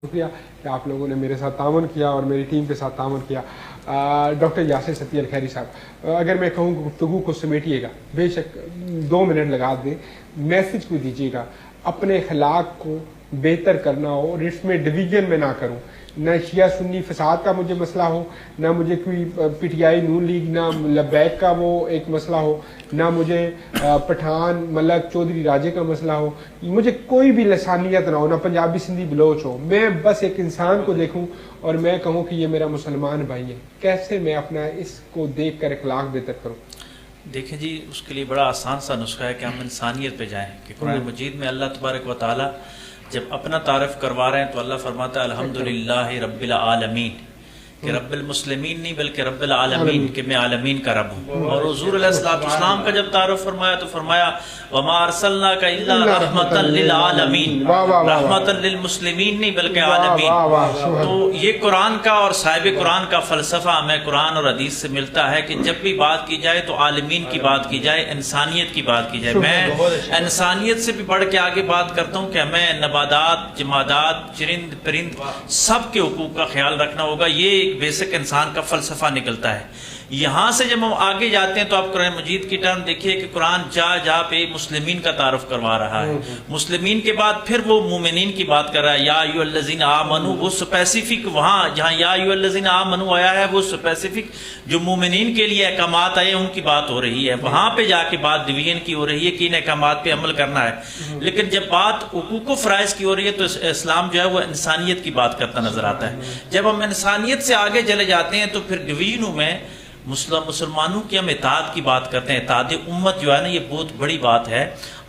شکریہ کہ آپ لوگوں نے میرے ساتھ تعاون کیا اور میری ٹیم کے ساتھ تعاون کیا۔ ڈاکٹر یاسر ستی الخیری صاحب، اگر میں کہوں گفتگو کو سمیٹیے گا، بے شک 2 منٹ لگا دیں، میسج کو دیجیے گا، اپنے اخلاق کو بہتر کرنا ہو اور اس میں ڈویژن میں نہ کروں، نہ شیعہ سنی فساد کا مجھے مسئلہ ہو، نہ مجھے کوئی P T I known league, نہ لبیک کا وہ ایک مسئلہ ہو، نہ مجھے پٹھان ملک چودھری راجے کا مسئلہ ہو، مجھے کوئی بھی لسانیت نہ ہو، نہ پنجابی سندھی بلوچ ہو، میں بس ایک انسان کو دیکھوں اور میں کہوں کہ یہ میرا مسلمان بھائی ہے۔ کیسے میں اپنا اس کو دیکھ کر اخلاق بہتر کروں؟ دیکھیں جی، اس کے لیے بڑا آسان سا نسخہ ہے کہ ہم انسانیت پہ جائیں، کہ قرآن مجید میں اللہ تبارک و تعالیٰ جب اپنا تعارف کروا رہے ہیں تو اللہ فرماتا ہے الحمدللہ رب العالمین، کہ رب المسلمین نہیں بلکہ رب العالمین، کہ میں عالمین کا رب ہوں۔ اور حضور علیہ السلام کا جب تعارف فرمایا تو فرمایا وَمَا أَرْسَلْنَاكَ إِلَّا رَحْمَةً لِّلْعَالَمِينَ، رحمةً للمسلمین نہیں بلکہ عالمین۔ تو یہ قرآن کا اور صاحب قرآن کا فلسفہ ہمیں قرآن اور حدیث سے ملتا ہے کہ جب بھی بات کی جائے تو عالمین کی بات کی جائے، انسانیت کی بات کی جائے۔ میں انسانیت سے بھی بڑھ کے آگے بات کرتا ہوں کہ ہمیں نباتات، جمادات، چرند پرند سب کے حقوق کا خیال رکھنا ہوگا۔ یہ ایک بیسک انسان کا فلسفہ نکلتا ہے۔ یہاں سے جب ہم آگے جاتے ہیں تو آپ قرآن مجید کی ٹرم دیکھیے کہ قرآن جا پہ مسلمین کا تعارف کروا رہا ہے، مسلمین کے بعد پھر وہ مومنین کی بات کر رہا ہے، یا ایھا الذین آمنوا، وہ اسپیسیفک وہاں جہاں یا ایھا الذین آمنوا آیا ہے وہ اسپیسیفک جو مومنین کے لیے احکامات آئے ان کی بات ہو رہی ہے، وہاں پہ جا کے بات ڈویژن کی ہو رہی ہے کہ ان احکامات پہ عمل کرنا ہے۔ لیکن جب بات حقوق و فرائض کی ہو رہی ہے تو اسلام جو ہے وہ انسانیت کی بات کرتا نظر آتا ہے۔ جب ہم انسانیت سے آگے چلے جاتے ہیں تو پھر ڈویژنوں میں مسلمانوں کی ہم اطاعت کی بات کرتے ہیں۔ اطاعت امت جو ہے نا، یہ بہت بڑی بات ہے،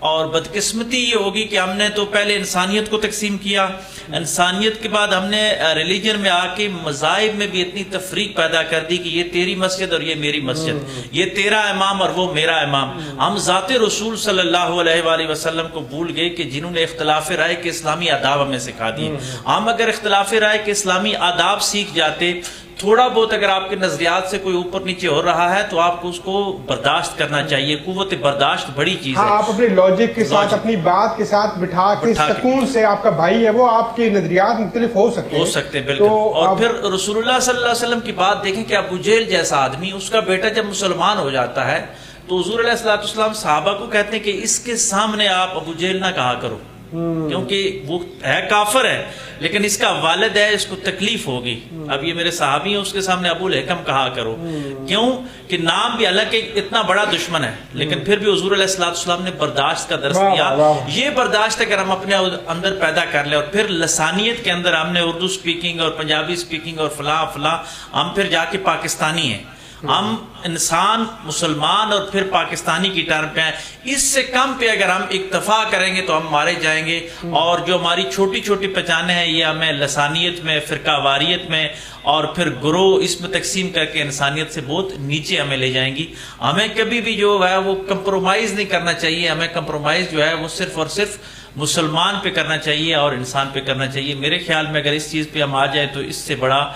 اور بدقسمتی یہ ہوگی کہ ہم نے تو پہلے انسانیت کو تقسیم کیا، انسانیت کے بعد ہم نے ریلیجن میں آ کے مذاہب میں بھی اتنی تفریق پیدا کر دی کہ یہ تیری مسجد اور یہ میری مسجد، یہ تیرا امام اور وہ میرا امام۔ ہم ذات رسول صلی اللہ علیہ وآلہ وسلم کو بھول گئے کہ جنہوں نے اختلاف رائے کے اسلامی آداب ہمیں سکھا دیے۔ ہم اگر اختلاف رائے کے اسلامی آداب سیکھ جاتے، تھوڑا بہت اگر آپ کے نظریات سے کوئی اوپر نیچے ہو رہا ہے تو آپ کو اس کو برداشت کرنا چاہیے۔ قوت برداشت بڑی چیز ہے۔ آپ اپنے لاجک کے ساتھ، اپنی بات کے ساتھ بٹھا کے سکون سے، آپ کا بھائی ہے وہ، آپ کے نظریات مختلف ہو سکتے ہیں بالکل۔ اور پھر رسول اللہ صلی اللہ علیہ وسلم کی بات دیکھیں کہ ابو جہل جیسا آدمی، اس کا بیٹا جب مسلمان ہو جاتا ہے تو حضور علیہ السلام صحابہ کو کہتے ہیں کہ اس کے سامنے آپ ابو جہل نہ کہا کرو، کیونکہ وہ ہے کافر ہے، لیکن اس کا والد ہے، اس کو تکلیف ہوگی۔ اب یہ میرے صحابی ہیں، اس کے سامنے ابو الحکم کہا کرو، کیوں کہ نام بھی حالانکہ اتنا بڑا دشمن ہے، لیکن پھر بھی حضور علیہ السلام نے برداشت کا درس دیا۔ یہ برداشت اگر ہم اپنے اندر پیدا کر لیں، اور پھر لسانیت کے اندر ہم نے اردو سپیکنگ اور پنجابی سپیکنگ اور فلاں فلاں، ہم پھر جا کے پاکستانی ہیں، ہم انسان مسلمان اور پھر پاکستانی کی ٹرم پہ ہیں۔ اس سے کم پہ اگر ہم اکتفا کریں گے تو ہم مارے جائیں گے، اور جو ہماری چھوٹی چھوٹی پہچانیں ہیں یہ ہمیں لسانیت میں، فرقہ واریت میں اور پھر گروہ اس میں تقسیم کر کے انسانیت سے بہت نیچے ہمیں لے جائیں گی۔ ہمیں کبھی بھی جو ہے وہ کمپرومائز نہیں کرنا چاہیے، ہمیں کمپرومائز جو ہے وہ صرف اور صرف مسلمان پہ کرنا چاہیے اور انسان پہ کرنا چاہیے۔ میرے خیال میں اگر اس چیز پہ ہم آ جائے تو اس سے بڑا